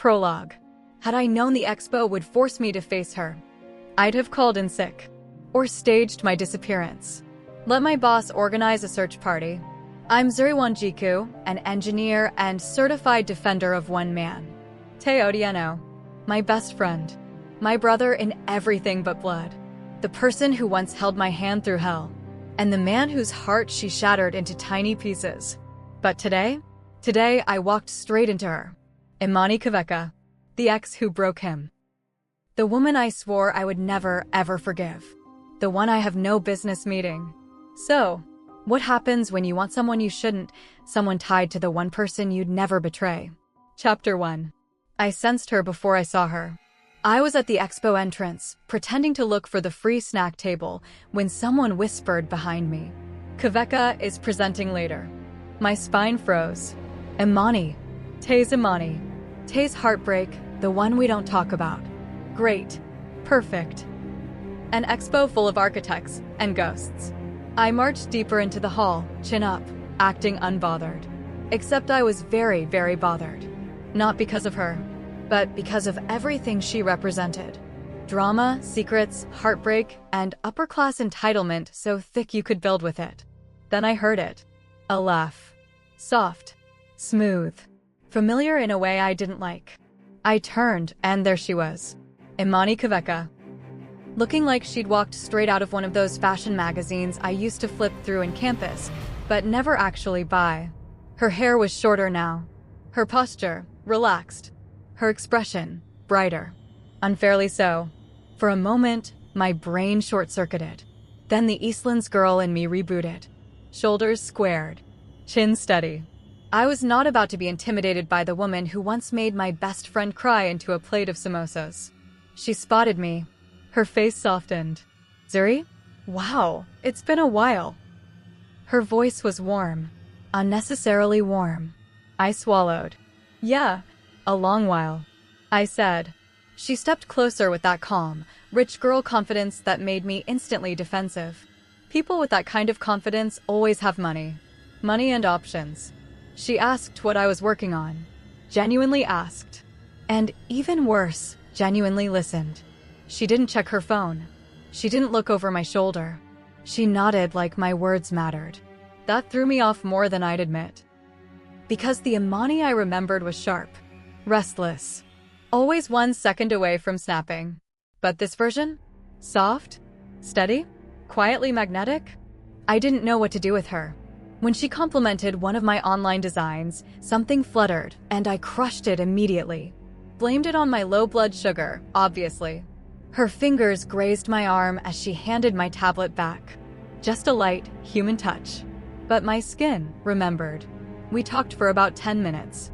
Prologue. Had I known the expo would force me to face her, I'd have called in sick. Or staged my disappearance. Let my boss organize a search party. I'm Zuri Wanjiku, an engineer and certified defender of one man. Taye, my best friend. My brother in everything but blood. The person who once held my hand through hell. And the man whose heart she shattered into tiny pieces. But today I walked straight into her. Imani Kaveke, the ex who broke him. The woman I swore I would never, ever forgive. The one I have no business meeting. So, what happens when you want someone you shouldn't, someone tied to the one person you'd never betray? Chapter 1. I sensed her before I saw her. I was at the expo entrance, pretending to look for the free snack table, when someone whispered behind me. Kaveke is presenting later. My spine froze. Imani. Taye's Imani. Taye's heartbreak, the one we don't talk about. Great. Perfect. An expo full of architects and ghosts. I marched deeper into the hall, chin up, acting unbothered. Except I was very, very bothered. Not because of her, but because of everything she represented. Drama, secrets, heartbreak, and upper-class entitlement so thick you could build with it. Then I heard it. A laugh. Soft. Smooth. Familiar in a way I didn't like. I turned, and there she was. Imani Kaveke. Looking like she'd walked straight out of one of those fashion magazines I used to flip through in campus, but never actually buy. Her hair was shorter now. Her posture, relaxed. Her expression, brighter. Unfairly so. For a moment, my brain short-circuited. Then the Eastlands girl in me rebooted. Shoulders squared. Chin steady. I was not about to be intimidated by the woman who once made my best friend cry into a plate of samosas. She spotted me. Her face softened. Zuri? Wow, it's been a while. Her voice was warm. Unnecessarily warm. I swallowed. Yeah, a long while. I said. She stepped closer with that calm, rich girl confidence that made me instantly defensive. People with that kind of confidence always have money. Money and options. She asked what I was working on. Genuinely asked. And even worse, genuinely listened. She didn't check her phone. She didn't look over my shoulder. She nodded like my words mattered. That threw me off more than I'd admit. Because the Imani I remembered was sharp. Restless. Always 1 second away from snapping. But this version? Soft? Steady? Quietly magnetic? I didn't know what to do with her. When she complimented one of my online designs, something fluttered, and I crushed it immediately. Blamed it on my low blood sugar, obviously. Her fingers grazed my arm as she handed my tablet back. Just a light, human touch. But my skin remembered. We talked for about 10 minutes.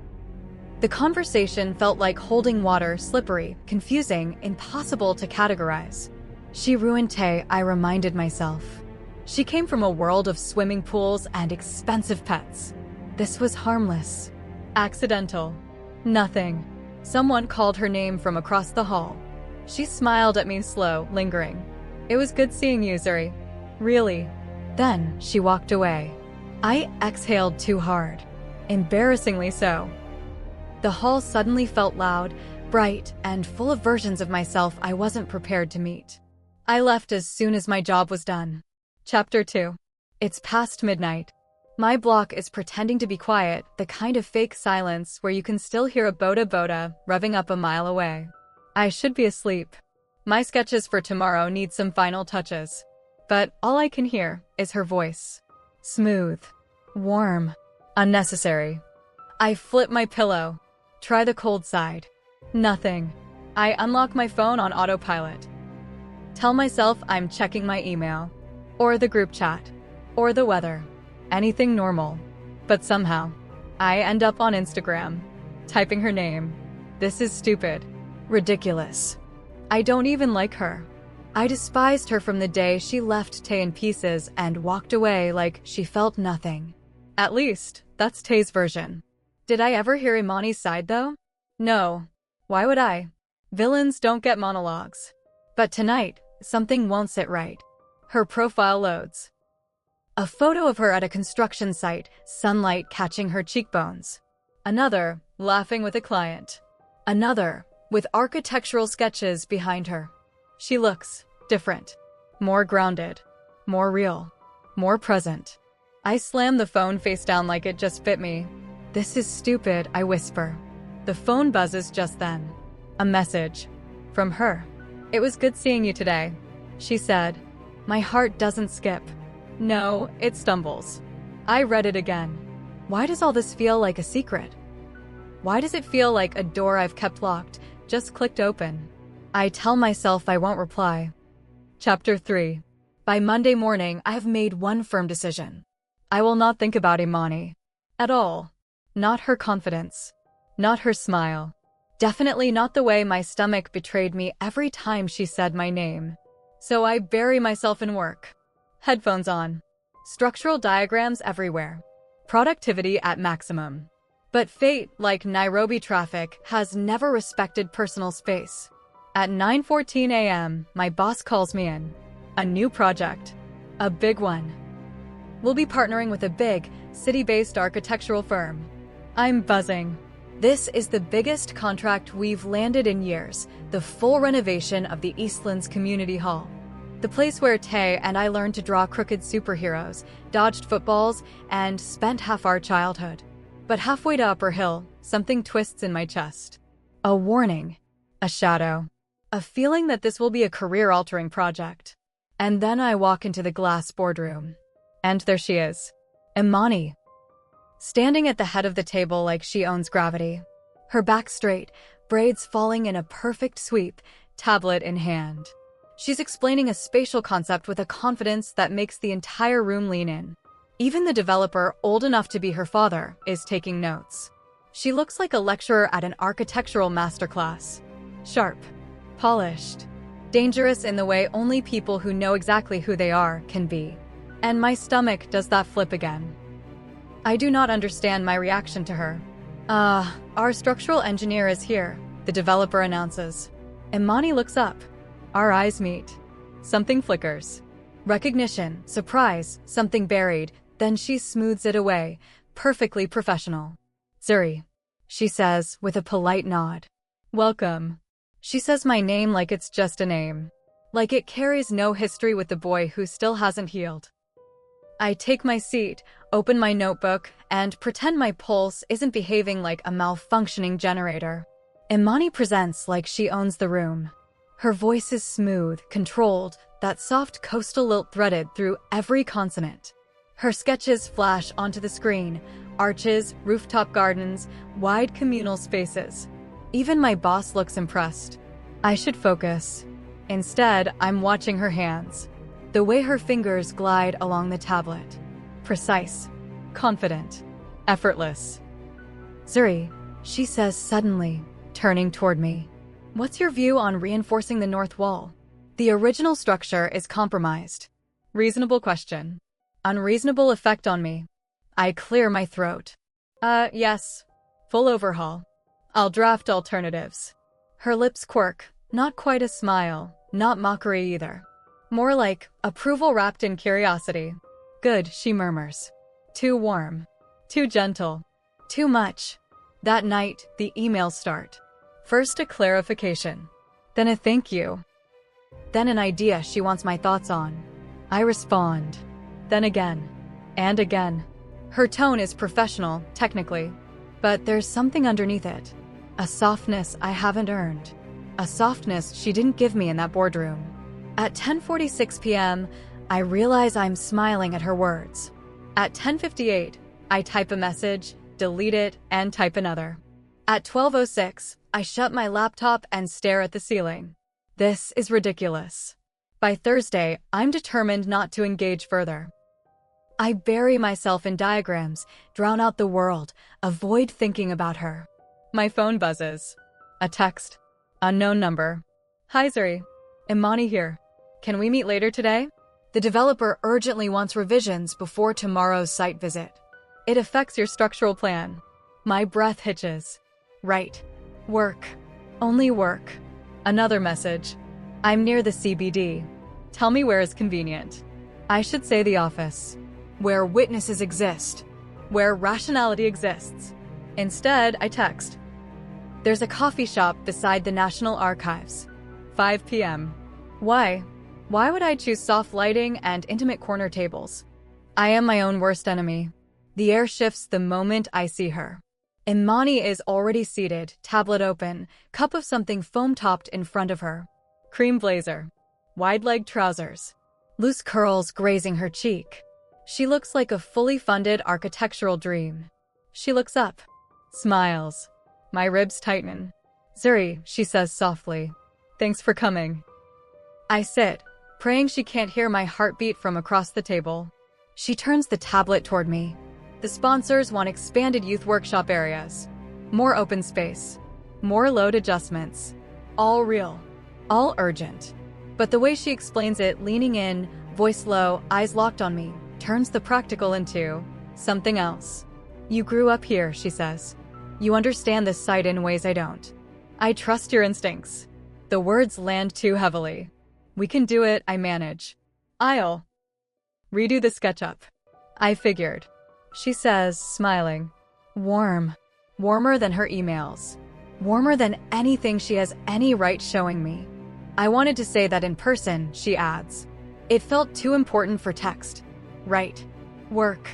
The conversation felt like holding water, slippery, confusing, impossible to categorize. She ruined Taye, I reminded myself. She came from a world of swimming pools and expensive pets. This was harmless. Accidental. Nothing. Someone called her name from across the hall. She smiled at me slow, lingering. It was good seeing you, Zuri. Really. Then she walked away. I exhaled too hard. Embarrassingly so. The hall suddenly felt loud, bright, and full of versions of myself I wasn't prepared to meet. I left as soon as my job was done. Chapter 2. It's past midnight. My block is pretending to be quiet, the kind of fake silence where you can still hear a boda revving up a mile away. I should be asleep. My sketches for tomorrow need some final touches. But all I can hear is her voice. Smooth. Warm. Unnecessary. I flip my pillow. Try the cold side. Nothing. I unlock my phone on autopilot. Tell myself I'm checking my email. Or the group chat. Or the weather. Anything normal. But somehow, I end up on Instagram. Typing her name. This is stupid. Ridiculous. I don't even like her. I despised her from the day she left Taye in pieces and walked away like she felt nothing. At least, that's Taye's version. Did I ever hear Imani's side though? No. Why would I? Villains don't get monologues. But tonight, something won't sit right. Her profile loads. A photo of her at a construction site, sunlight catching her cheekbones. Another, laughing with a client. Another, with architectural sketches behind her. She looks different, more grounded, more real, more present. I slam the phone face down like it just fit me. "This is stupid," I whisper. The phone buzzes just then. A message. From her. "It was good seeing you today," she said. My heart doesn't skip. No, it stumbles. I read it again. Why does all this feel like a secret? Why does it feel like a door I've kept locked just clicked open? I tell myself I won't reply. Chapter 3. By Monday morning, I have made one firm decision. I will not think about Imani. At all. Not her confidence. Not her smile. Definitely not the way my stomach betrayed me every time she said my name. So I bury myself in work. Headphones on. Structural diagrams everywhere. Productivity at maximum. But fate, like Nairobi traffic, has never respected personal space. At 9:14 a.m., my boss calls me in. A new project. A big one. We'll be partnering with a big, city-based architectural firm. I'm buzzing. This is the biggest contract we've landed in years, the full renovation of the Eastlands Community Hall. The place where Taye and I learned to draw crooked superheroes, dodged footballs, and spent half our childhood. But halfway to Upper Hill, something twists in my chest. A warning. A shadow. A feeling that this will be a career-altering project. And then I walk into the glass boardroom. And there she is. Imani. Standing at the head of the table like she owns gravity. Her back straight, braids falling in a perfect sweep, tablet in hand. She's explaining a spatial concept with a confidence that makes the entire room lean in. Even the developer, old enough to be her father, is taking notes. She looks like a lecturer at an architectural masterclass. Sharp. Polished. Dangerous in the way only people who know exactly who they are can be. And my stomach does that flip again. I do not understand my reaction to her. Our structural engineer is here, the developer announces. Imani looks up. Our eyes meet. Something flickers. Recognition, surprise, something buried, then she smooths it away, perfectly professional. Zuri, she says, with a polite nod. Welcome. She says my name like it's just a name. Like it carries no history with the boy who still hasn't healed. I take my seat, open my notebook, and pretend my pulse isn't behaving like a malfunctioning generator. Imani presents like she owns the room. Her voice is smooth, controlled, that soft coastal lilt threaded through every consonant. Her sketches flash onto the screen, arches, rooftop gardens, wide communal spaces. Even my boss looks impressed. I should focus. Instead, I'm watching her hands. The way her fingers glide along the tablet. Precise, confident, effortless. Zuri, she says suddenly, turning toward me. What's your view on reinforcing the north wall? The original structure is compromised. Reasonable question. Unreasonable effect on me. I clear my throat. Yes. Full overhaul. I'll draft alternatives. Her lips quirk, not quite a smile, not mockery either. More like approval wrapped in curiosity. Good, she murmurs. Too warm. Too gentle. Too much. That night, the emails start. First a clarification. Then a thank you. Then an idea she wants my thoughts on. I respond. Then again. And again. Her tone is professional, technically. But there's something underneath it. A softness I haven't earned. A softness she didn't give me in that boardroom. At 10:46 p.m., I realize I'm smiling at her words. At 10:58, I type a message, delete it, and type another. At 12:06, I shut my laptop and stare at the ceiling. This is ridiculous. By Thursday, I'm determined not to engage further. I bury myself in diagrams, drown out the world, avoid thinking about her. My phone buzzes. A text. Unknown number. Hi Zuri. Imani here. Can we meet later today? The developer urgently wants revisions before tomorrow's site visit. It affects your structural plan. My breath hitches. Right. Work. Only work. Another message. I'm near the CBD. Tell me where is convenient. I should say the office. Where witnesses exist. Where rationality exists. Instead, I text. There's a coffee shop beside the National Archives. 5 p.m. Why? Why would I choose soft lighting and intimate corner tables? I am my own worst enemy. The air shifts the moment I see her. Imani is already seated, tablet open, cup of something foam-topped in front of her. Cream blazer. Wide-leg trousers. Loose curls grazing her cheek. She looks like a fully funded architectural dream. She looks up. Smiles. My ribs tighten. Zuri, she says softly. Thanks for coming. I sit, praying she can't hear my heartbeat from across the table. She turns the tablet toward me. The sponsors want expanded youth workshop areas. More open space. More load adjustments. All real. All urgent. But the way she explains it, leaning in, voice low, eyes locked on me, turns the practical into something else. You grew up here, she says. You understand this site in ways I don't. I trust your instincts. The words land too heavily. We can do it, I manage. I'll redo the SketchUp. I figured. She says, smiling. Warm. Warmer than her emails. Warmer than anything she has any right showing me. I wanted to say that in person, she adds. It felt too important for text. Right. Work.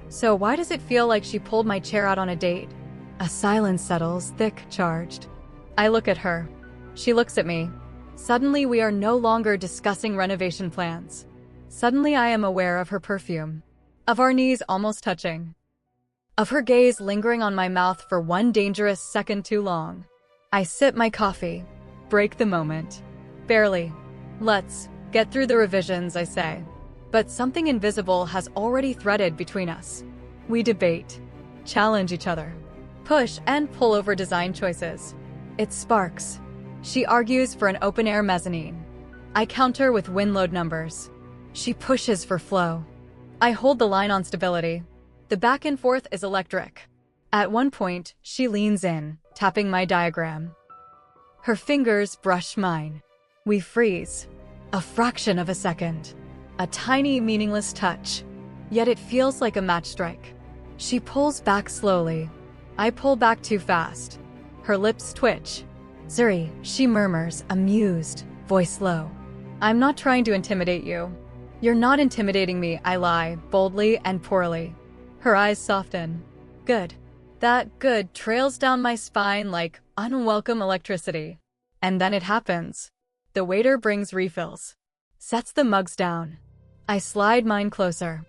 So why does it feel like she pulled my chair out on a date? A silence settles, thick, charged. I look at her. She looks at me. Suddenly we are no longer discussing renovation plans. Suddenly I am aware of her perfume. Of our knees almost touching. Of her gaze lingering on my mouth for one dangerous second too long. I sip my coffee. Break the moment. Barely. Let's get through the revisions, I say. But something invisible has already threaded between us. We debate. Challenge each other. Push and pull over design choices. It sparks. She argues for an open-air mezzanine. I counter with wind-load numbers. She pushes for flow. I hold the line on stability. The back and forth is electric. At one point, she leans in, tapping my diagram. Her fingers brush mine. We freeze. A fraction of a second. A tiny, meaningless touch. Yet it feels like a match strike. She pulls back slowly. I pull back too fast. Her lips twitch. Zuri, she murmurs, amused, voice low. I'm not trying to intimidate you. You're not intimidating me, I lie, boldly and poorly. Her eyes soften. Good. That good trails down my spine like unwelcome electricity. And then it happens. The waiter brings refills. Sets the mugs down. I slide mine closer.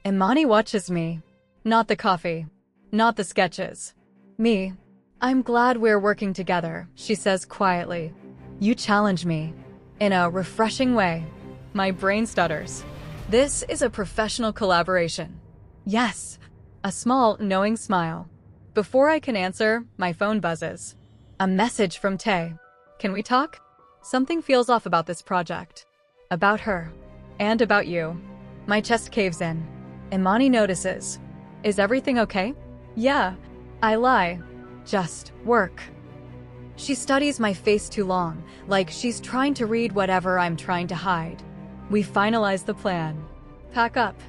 Imani watches me. Not the coffee. Not the sketches. Me. I'm glad we're working together, she says quietly. You challenge me. In a refreshing way. My brain stutters. This is a professional collaboration. Yes. A small, knowing smile. Before I can answer, my phone buzzes. A message from Taye. Can we talk? Something feels off about this project. About her. And about you. My chest caves in. Imani notices. Is everything okay? Yeah. I lie. Just work. She studies my face too long, like she's trying to read whatever I'm trying to hide. We finalize the plan. Pack up.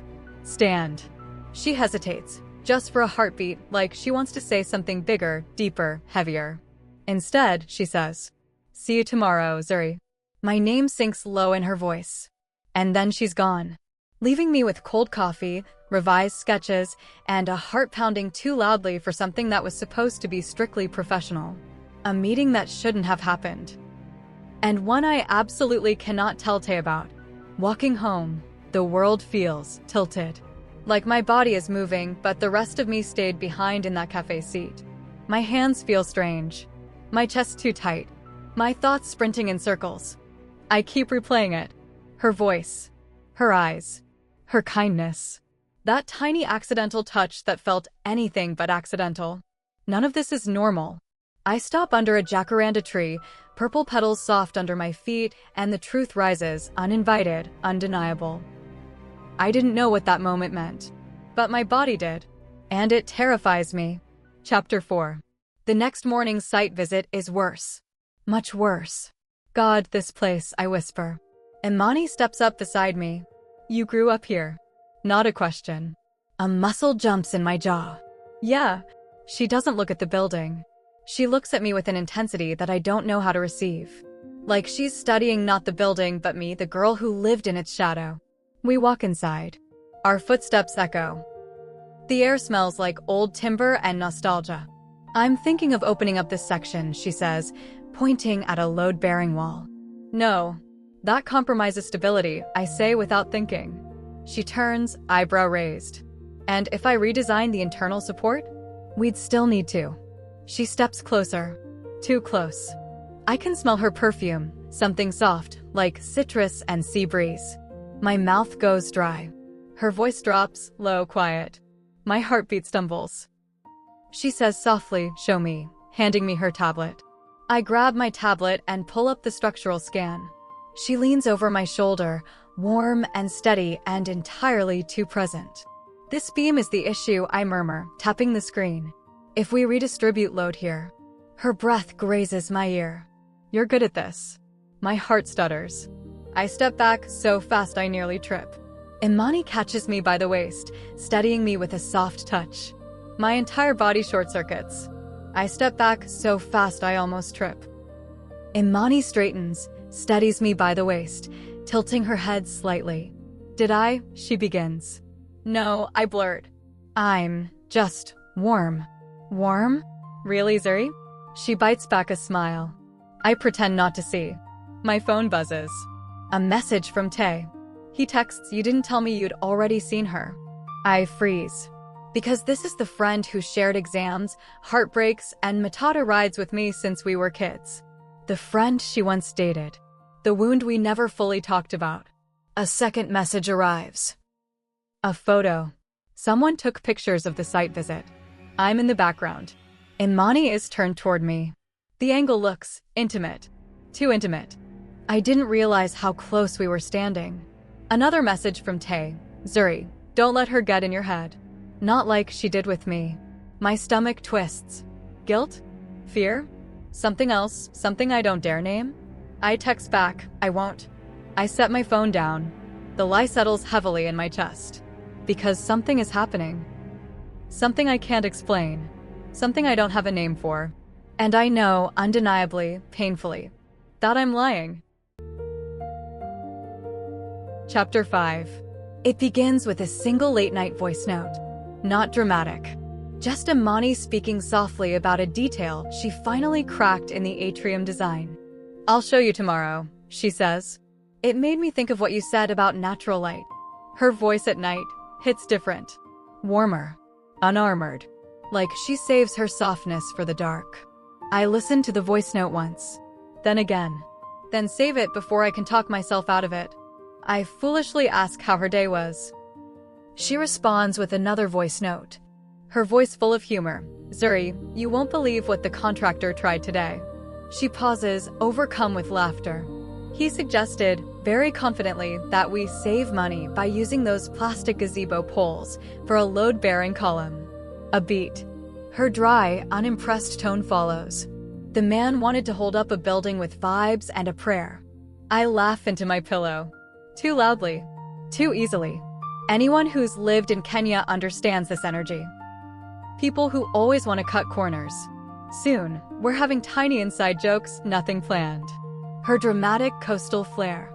Stand. She hesitates, just for a heartbeat, like she wants to say something bigger, deeper, heavier. Instead, she says, see you tomorrow, Zuri. My name sinks low in her voice. And then she's gone, leaving me with cold coffee, revised sketches, and a heart pounding too loudly for something that was supposed to be strictly professional. A meeting that shouldn't have happened. And one I absolutely cannot tell Taye about. Walking home, the world feels tilted. Like my body is moving, but the rest of me stayed behind in that cafe seat. My hands feel strange. My chest too tight. My thoughts sprinting in circles. I keep replaying it. Her voice. Her eyes. Her kindness. That tiny accidental touch that felt anything but accidental. None of this is normal. I stop under a jacaranda tree, purple petals soft under my feet, and the truth rises, uninvited, undeniable. I didn't know what that moment meant. But my body did. And it terrifies me. Chapter 4. The next morning's site visit is worse. Much worse. God, this place, I whisper. Imani steps up beside me. You grew up here. Not a question. A muscle jumps in my jaw. Yeah. She doesn't look at the building. She looks at me with an intensity that I don't know how to receive. Like she's studying not the building but me, the girl who lived in its shadow. We walk inside. Our footsteps echo. The air smells like old timber and nostalgia. I'm thinking of opening up this section, she says, pointing at a load-bearing wall. No, that compromises stability, I say without thinking. She turns, eyebrow raised. And if I redesign the internal support? We'd still need to. She steps closer. Too close. I can smell her perfume, something soft, like citrus and sea breeze. My mouth goes dry. Her voice drops, low, quiet. My heartbeat stumbles. She says softly, "Show me," handing me her tablet. I grab my tablet and pull up the structural scan. She leans over my shoulder, warm and steady and entirely too present. "This beam is the issue," I murmur, tapping the screen. "If we redistribute load here." Her breath grazes my ear. "You're good at this." My heart stutters. I step back so fast I nearly trip. Imani catches me by the waist, steadying me with a soft touch. My entire body short-circuits. I step back so fast I almost trip. Imani straightens, steadies me by the waist, tilting her head slightly. "Did I?" she begins. "No," I blurt. "I'm just warm." "Warm? Really, Zuri?" She bites back a smile. I pretend not to see. My phone buzzes. A message from Taye. He texts, "You didn't tell me you'd already seen her." I freeze. Because this is the friend who shared exams, heartbreaks, and matata rides with me since we were kids. The friend she once dated. The wound we never fully talked about. A second message arrives. A photo. Someone took pictures of the site visit. I'm in the background. Imani is turned toward me. The angle looks intimate. Too intimate. I didn't realize how close we were standing. Another message from Taye. "Zuri, don't let her get in your head." Not like she did with me. My stomach twists. Guilt? Fear? Something else? Something I don't dare name? I text back, "I won't." I set my phone down. The lie settles heavily in my chest. Because something is happening. Something I can't explain. Something I don't have a name for. And I know, undeniably, painfully, that I'm lying. Chapter 5. It begins with a single late-night voice note. Not dramatic. Just Imani speaking softly about a detail she finally cracked in the atrium design. "I'll show you tomorrow," she says. It made me think of what you said about natural light. Her voice at night hits different. Warmer. Unarmored. Like she saves her softness for the dark. I listened to the voice note once. Then again. Then save it before I can talk myself out of it. I foolishly ask how her day was. She responds with another voice note. Her voice full of humor. "Zuri, you won't believe what the contractor tried today." She pauses, overcome with laughter. He suggested, very confidently, that we save money by using those plastic gazebo poles for a load-bearing column. A beat. Her dry, unimpressed tone follows. The man wanted to hold up a building with vibes and a prayer. I laugh into my pillow. Too loudly. Too easily. Anyone who's lived in Kenya understands this energy. People who always want to cut corners. Soon, we're having tiny inside jokes, nothing planned. Her dramatic coastal flair.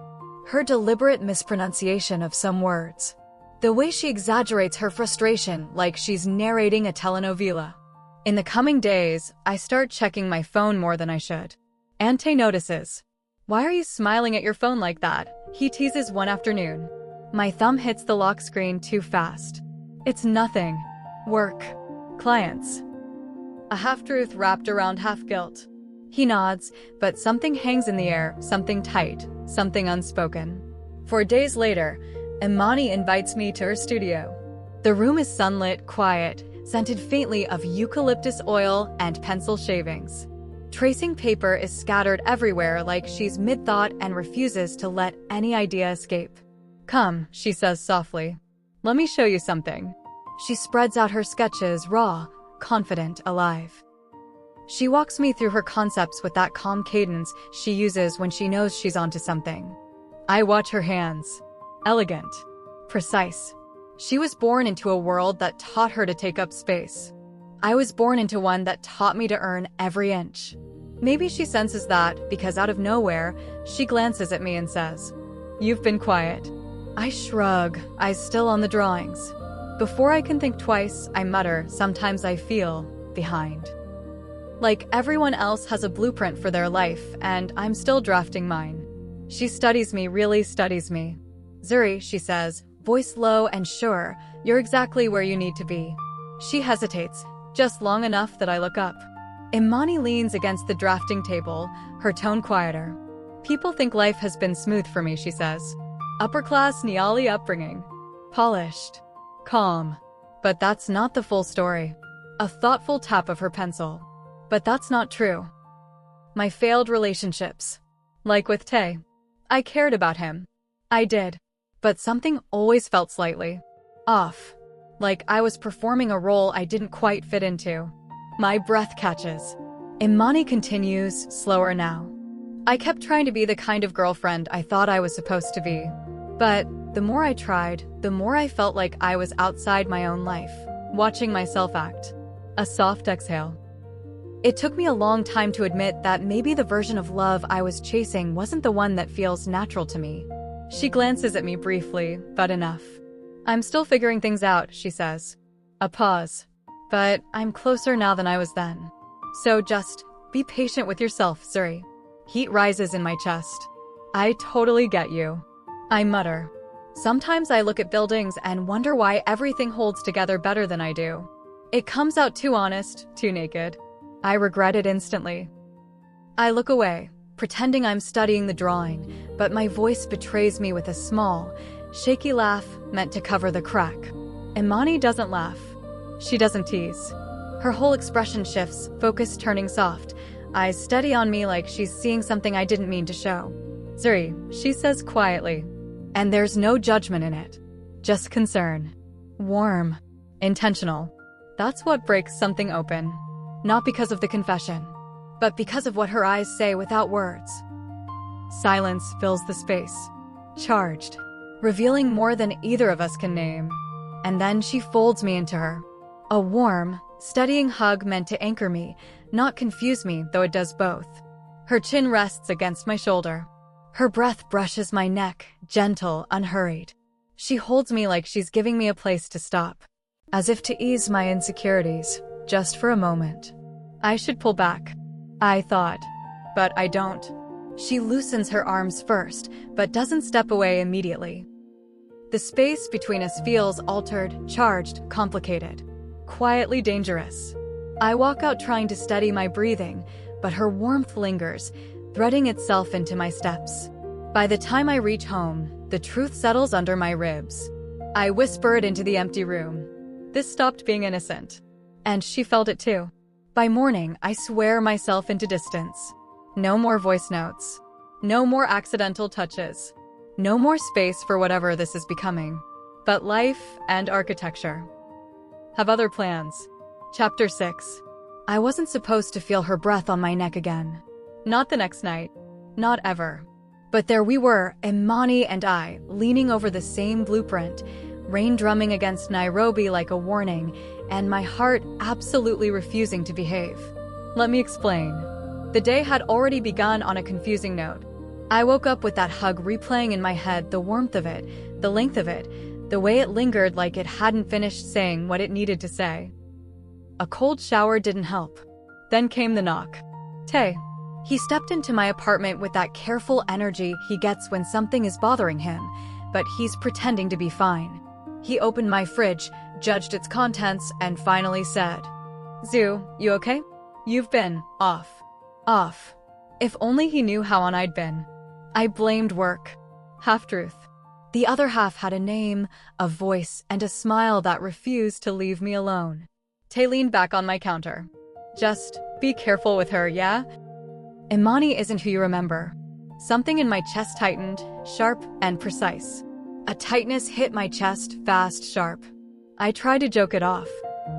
Her deliberate mispronunciation of some words. The way she exaggerates her frustration like she's narrating a telenovela. In the coming days, I start checking my phone more than I should. Ante notices. "Why are you smiling at your phone like that?" he teases one afternoon. My thumb hits the lock screen too fast. It's nothing. Work. Clients. A half-truth wrapped around half-guilt. He nods, but something hangs in the air, something tight, something unspoken. 4 days later, Imani invites me to her studio. The room is sunlit, quiet, scented faintly of eucalyptus oil and pencil shavings. Tracing paper is scattered everywhere like she's mid-thought and refuses to let any idea escape. "Come," she says softly. "Let me show you something." She spreads out her sketches, raw, confident, alive. She walks me through her concepts with that calm cadence she uses when she knows she's onto something. I watch her hands. Elegant. Precise. She was born into a world that taught her to take up space. I was born into one that taught me to earn every inch. Maybe she senses that because out of nowhere, she glances at me and says, "You've been quiet." I shrug, eyes still on the drawings. Before I can think twice, I mutter, "Sometimes I feel behind." Like everyone else has a blueprint for their life, and I'm still drafting mine. She studies me, really studies me. "Zuri," she says, voice low and sure, "you're exactly where you need to be." She hesitates, just long enough that I look up. Imani leans against the drafting table, her tone quieter. "People think life has been smooth for me," she says. "Upper-class Niali upbringing. Polished. Calm. But that's not the full story." A thoughtful tap of her pencil. "But that's not true. My failed relationships. Like with Taye. I cared about him. I did. But something always felt slightly off. Like I was performing a role I didn't quite fit into." My breath catches. Imani continues, slower now. "I kept trying to be the kind of girlfriend I thought I was supposed to be. But the more I tried, the more I felt like I was outside my own life, watching myself act." A soft exhale. "It took me a long time to admit that maybe the version of love I was chasing wasn't the one that feels natural to me." She glances at me briefly, but enough. "I'm still figuring things out," she says. A pause. "But I'm closer now than I was then. So just be patient with yourself, Zuri." Heat rises in my chest. "I totally get you." I mutter. Sometimes I look at buildings and wonder why everything holds together better than I do. It comes out too honest, too naked. I regret it instantly. I look away, pretending I'm studying the drawing, but my voice betrays me with a small, shaky laugh meant to cover the crack. Imani doesn't laugh. She doesn't tease. Her whole expression shifts, focus turning soft, eyes steady on me like she's seeing something I didn't mean to show. "Zuri," she says quietly. And there's no judgment in it. Just concern. Warm. Intentional. That's what breaks something open. Not because of the confession, but because of what her eyes say without words. Silence fills the space. Charged. Revealing more than either of us can name. And then she folds me into her. A warm, steadying hug meant to anchor me, not confuse me, though it does both. Her chin rests against my shoulder. Her breath brushes my neck, gentle, unhurried. She holds me like she's giving me a place to stop, as if to ease my insecurities, just for a moment. I should pull back, I thought, but I don't. She loosens her arms first, but doesn't step away immediately. The space between us feels altered, charged, complicated, quietly dangerous. I walk out trying to steady my breathing, but her warmth lingers, threading itself into my steps. By the time I reach home, the truth settles under my ribs. I whisper it into the empty room. This stopped being innocent. And she felt it too. By morning, I swear myself into distance. No more voice notes. No more accidental touches. No more space for whatever this is becoming. But life and architecture have other plans. Chapter 6. I wasn't supposed to feel her breath on my neck again. Not the next night. Not ever. But there we were, Imani and I, leaning over the same blueprint, rain drumming against Nairobi like a warning, and my heart absolutely refusing to behave. Let me explain. The day had already begun on a confusing note. I woke up with that hug replaying in my head, the warmth of it, the length of it, the way it lingered like it hadn't finished saying what it needed to say. A cold shower didn't help. Then came the knock. Taye. He stepped into my apartment with that careful energy he gets when something is bothering him, but he's pretending to be fine. He opened my fridge, judged its contents, and finally said, "Zoo, you okay? You've been off. Off." If only he knew how on I'd been. I blamed work. Half-truth. The other half had a name, a voice, and a smile that refused to leave me alone. Taye leaned back on my counter. "Just be careful with her, yeah? Imani isn't who you remember." Something in my chest tightened, sharp and precise. A tightness hit my chest, fast, sharp. I tried to joke it off.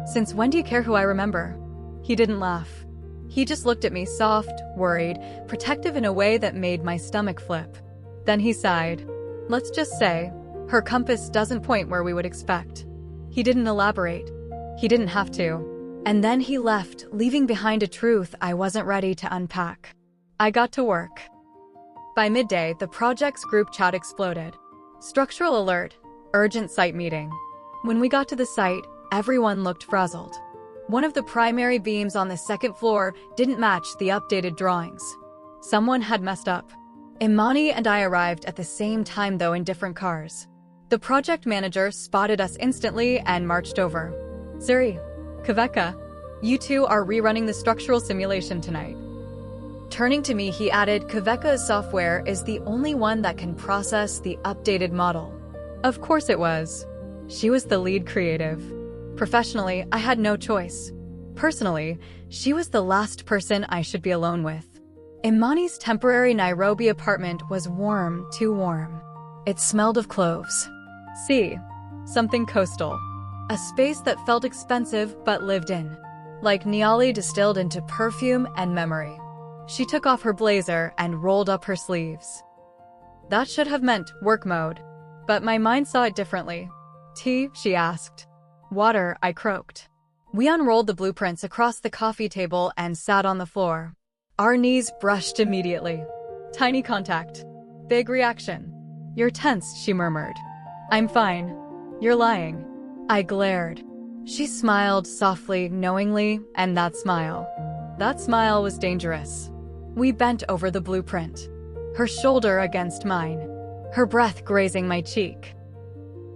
"Since when do you care who I remember?" He didn't laugh. He just looked at me, soft, worried, protective in a way that made my stomach flip. Then he sighed. "Let's just say, her compass doesn't point where we would expect." He didn't elaborate. He didn't have to. And then he left, leaving behind a truth I wasn't ready to unpack. I got to work. By midday, the project's group chat exploded. Structural alert, urgent site meeting. When we got to the site, everyone looked frazzled. One of the primary beams on the second floor didn't match the updated drawings. Someone had messed up. Imani and I arrived at the same time, though in different cars. The project manager spotted us instantly and marched over. Zuri, Kaveke, you two are rerunning the structural simulation tonight. Turning to me, he added, Kaveke's software is the only one that can process the updated model. Of course it was. She was the lead creative. Professionally, I had no choice. Personally, she was the last person I should be alone with. Imani's temporary Nairobi apartment was warm, too warm. It smelled of cloves. Sea. Something coastal. A space that felt expensive but lived in. Like Niali distilled into perfume and memory. She took off her blazer and rolled up her sleeves. That should have meant work mode. But my mind saw it differently. Tea, she asked. Water, I croaked. We unrolled the blueprints across the coffee table and sat on the floor. Our knees brushed immediately. Tiny contact. Big reaction. You're tense, she murmured. I'm fine. You're lying. I glared. She smiled softly, knowingly, and that smile was dangerous. We bent over the blueprint. Her shoulder against mine. Her breath grazing my cheek.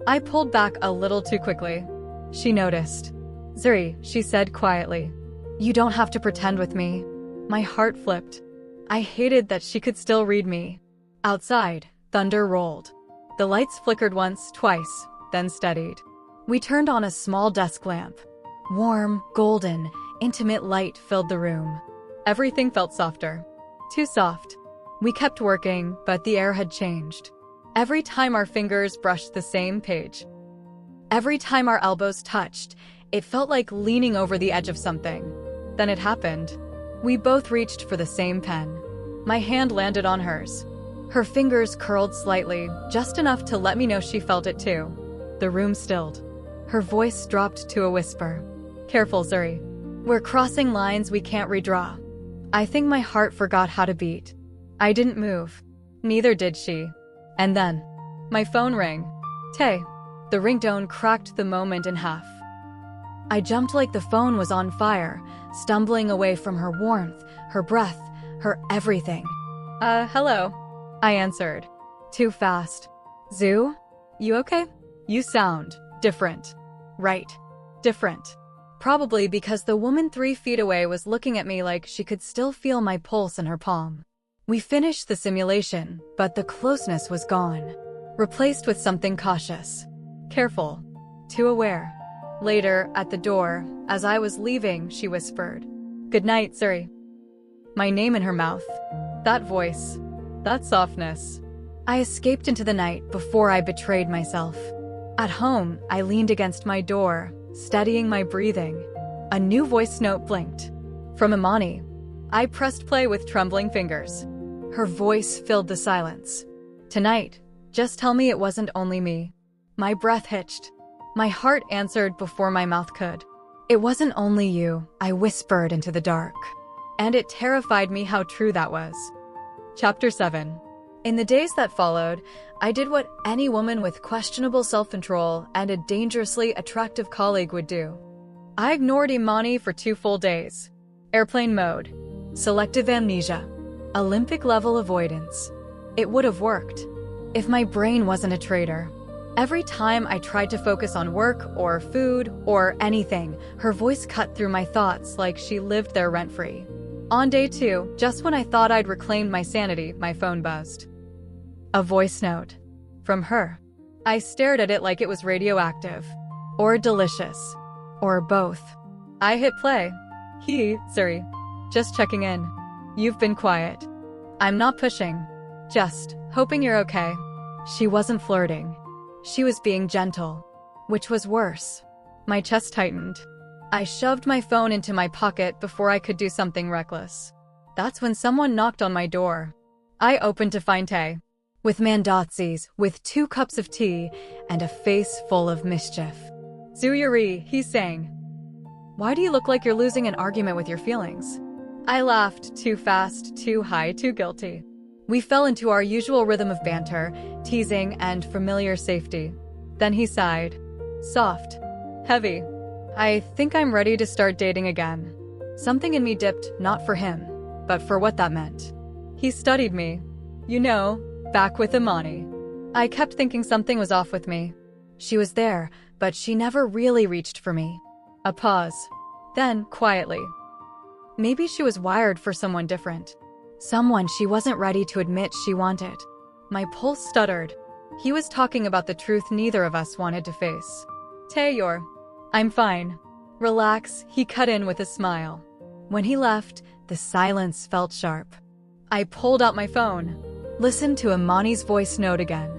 I pulled back a little too quickly. She noticed. Zuri, she said quietly. You don't have to pretend with me. My heart flipped. I hated that she could still read me. Outside, thunder rolled. The lights flickered once, twice, then steadied. We turned on a small desk lamp. Warm, golden, intimate light filled the room. Everything felt softer. Too soft. We kept working, but the air had changed. Every time our fingers brushed the same page. Every time our elbows touched, it felt like leaning over the edge of something. Then it happened. We both reached for the same pen. My hand landed on hers. Her fingers curled slightly, just enough to let me know she felt it too. The room stilled. Her voice dropped to a whisper. Careful, Zuri. We're crossing lines we can't redraw. I think my heart forgot how to beat. I didn't move. Neither did she. And then, my phone rang. Taye. The ringtone cracked the moment in half. I jumped like the phone was on fire, stumbling away from her warmth, her breath, her everything. Hello. I answered. Too fast. Zoo? You okay? You sound different. Right. Different. Probably because the woman 3 feet away was looking at me like she could still feel my pulse in her palm. We finished the simulation, but the closeness was gone, replaced with something cautious. Careful. Too aware. Later, at the door, as I was leaving, she whispered, Good night, Zuri. My name in her mouth. That voice. That softness. I escaped into the night before I betrayed myself. At home, I leaned against my door, steadying my breathing. A new voice note blinked. From Imani. I pressed play with trembling fingers. Her voice filled the silence. Tonight, just tell me it wasn't only me. My breath hitched. My heart answered before my mouth could. It wasn't only you, I whispered into the dark. And it terrified me how true that was. Chapter 7. In the days that followed, I did what any woman with questionable self-control and a dangerously attractive colleague would do. I ignored Imani for 2 full days. Airplane mode. Selective amnesia. Olympic-level avoidance. It would have worked if my brain wasn't a traitor. Every time I tried to focus on work or food or anything, her voice cut through my thoughts like she lived there rent-free. On day 2, just when I thought I'd reclaimed my sanity, my phone buzzed. A voice note. From her. I stared at it like it was radioactive. Or delicious. Or both. I hit play. Zuri. Just checking in. You've been quiet. I'm not pushing. Just hoping you're okay. She wasn't flirting. She was being gentle. Which was worse. My chest tightened. I shoved my phone into my pocket before I could do something reckless. That's when someone knocked on my door. I opened to find Taye. With mandazis, with 2 cups of tea, and a face full of mischief. Zuri, he sang. Why do you look like you're losing an argument with your feelings? I laughed, too fast, too high, too guilty. We fell into our usual rhythm of banter, teasing, and familiar safety. Then he sighed. Soft. Heavy. I think I'm ready to start dating again. Something in me dipped, not for him, but for what that meant. He studied me. You know, back with Imani. I kept thinking something was off with me. She was there, but she never really reached for me. A pause. Then, quietly. Maybe she was wired for someone different. Someone she wasn't ready to admit she wanted. My pulse stuttered. He was talking about the truth neither of us wanted to face. Taye, I'm fine. Relax, he cut in with a smile. When he left, the silence felt sharp. I pulled out my phone, listened to Imani's voice note again,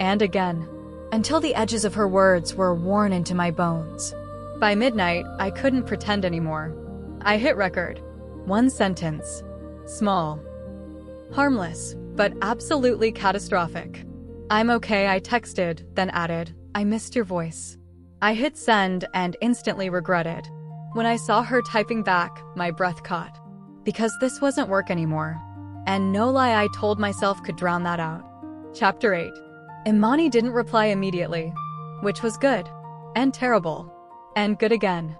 and again, until the edges of her words were worn into my bones. By midnight, I couldn't pretend anymore. I hit record. One sentence. Small. Harmless, but absolutely catastrophic. I'm okay, I texted, then added, I missed your voice. I hit send and instantly regretted. When I saw her typing back, my breath caught. Because this wasn't work anymore. And no lie I told myself could drown that out. Chapter 8. Imani didn't reply immediately, which was good. And terrible. And good again.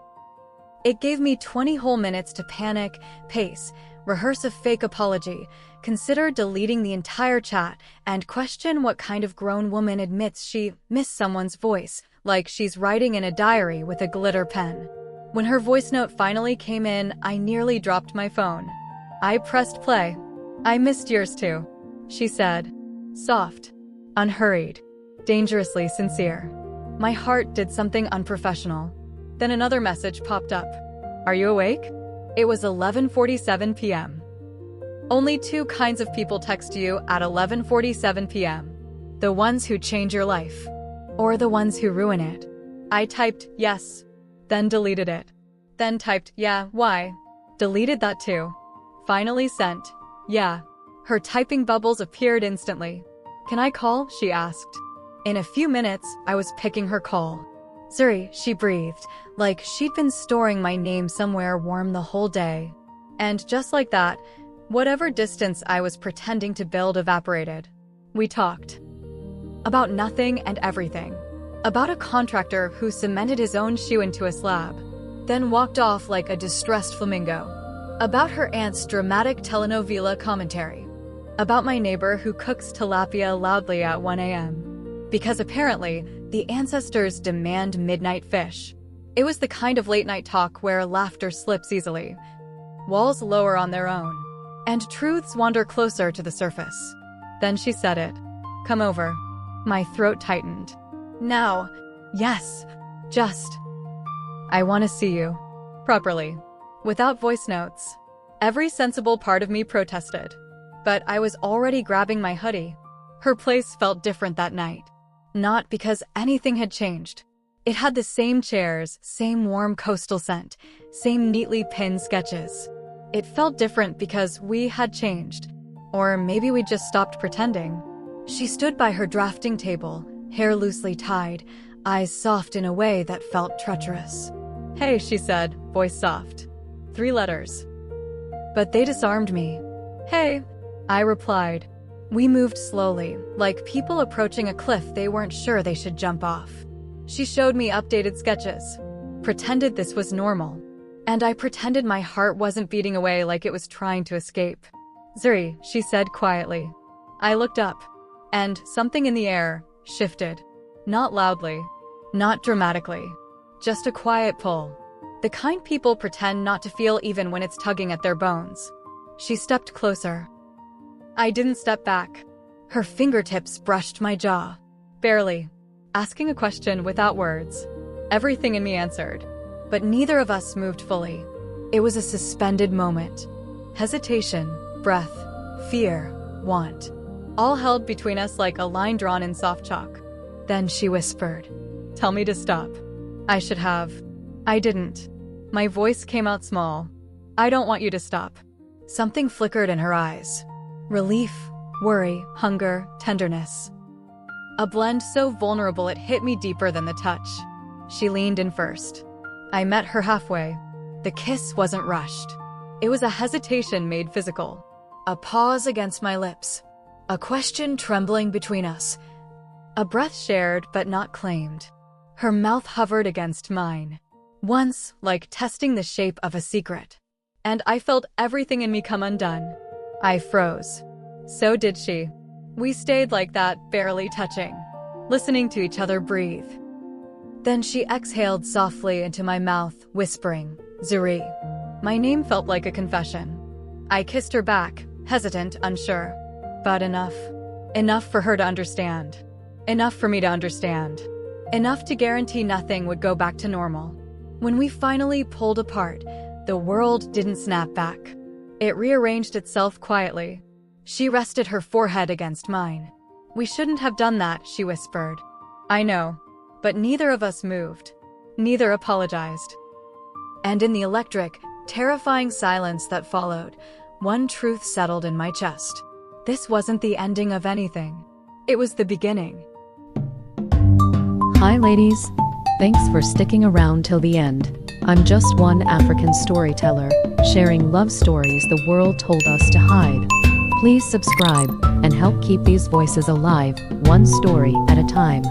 It gave me 20 whole minutes to panic, pace, rehearse a fake apology, consider deleting the entire chat, and question what kind of grown woman admits she missed someone's voice, like she's writing in a diary with a glitter pen. When her voice note finally came in, I nearly dropped my phone. I pressed play. I missed yours too, she said. Soft, unhurried, dangerously sincere. My heart did something unprofessional. Then another message popped up. Are you awake? It was 11:47 p.m. Only two kinds of people text you at 11:47 p.m. The ones who change your life, or the ones who ruin it. I typed yes, then deleted it. Then typed yeah, why? Deleted that too. Finally sent yeah. Her typing bubbles appeared instantly. Can I call? She asked. In a few minutes, I was picking her call. Zuri, she breathed, like she'd been storing my name somewhere warm the whole day. And just like that, whatever distance I was pretending to build evaporated. We talked. About nothing and everything. About a contractor who cemented his own shoe into a slab, then walked off like a distressed flamingo. About her aunt's dramatic telenovela commentary. About my neighbor who cooks tilapia loudly at 1 a.m. Because apparently, the ancestors demand midnight fish. It was the kind of late-night talk where laughter slips easily, walls lower on their own, and truths wander closer to the surface. Then she said it. Come over. My throat tightened. Now. Yes. Just. I want to see you. Properly. Without voice notes. Every sensible part of me protested. But I was already grabbing my hoodie. Her place felt different that night. Not because anything had changed. It had the same chairs, same warm coastal scent, same neatly pinned sketches. It felt different because we had changed. Or maybe we just stopped pretending. She stood by her drafting table, hair loosely tied, eyes soft in a way that felt treacherous. Hey, she said, voice soft. 3 letters. But they disarmed me. Hey, I replied. We moved slowly, like people approaching a cliff they weren't sure they should jump off. She showed me updated sketches. Pretended this was normal. And I pretended my heart wasn't beating away like it was trying to escape. Zuri, she said quietly. I looked up. And something in the air shifted. Not loudly. Not dramatically. Just a quiet pull. The kind people pretend not to feel even when it's tugging at their bones. She stepped closer. I didn't step back. Her fingertips brushed my jaw. Barely. Asking a question without words. Everything in me answered. But neither of us moved fully. It was a suspended moment. Hesitation, breath, fear, want. All held between us like a line drawn in soft chalk. Then she whispered. Tell me to stop. I should have. I didn't. My voice came out small. I don't want you to stop. Something flickered in her eyes. Relief, worry, hunger, tenderness. A blend so vulnerable it hit me deeper than the touch. She leaned in first. I met her halfway. The kiss wasn't rushed. It was a hesitation made physical. A pause against my lips. A question trembling between us. A breath shared but not claimed. Her mouth hovered against mine. Once, like testing the shape of a secret. And I felt everything in me come undone. I froze. So did she. We stayed like that, barely touching, listening to each other breathe. Then she exhaled softly into my mouth, whispering, "Zuri." My name felt like a confession. I kissed her back, hesitant, unsure. But enough. Enough for her to understand. Enough for me to understand. Enough to guarantee nothing would go back to normal. When we finally pulled apart, the world didn't snap back. It rearranged itself quietly. She rested her forehead against mine. "We shouldn't have done that," she whispered. "I know." But neither of us moved. Neither apologized. And in the electric, terrifying silence that followed, one truth settled in my chest. This wasn't the ending of anything. It was the beginning. Hi ladies. Thanks for sticking around till the end. I'm just one African storyteller, sharing love stories the world told us to hide. Please subscribe and help keep these voices alive, one story at a time.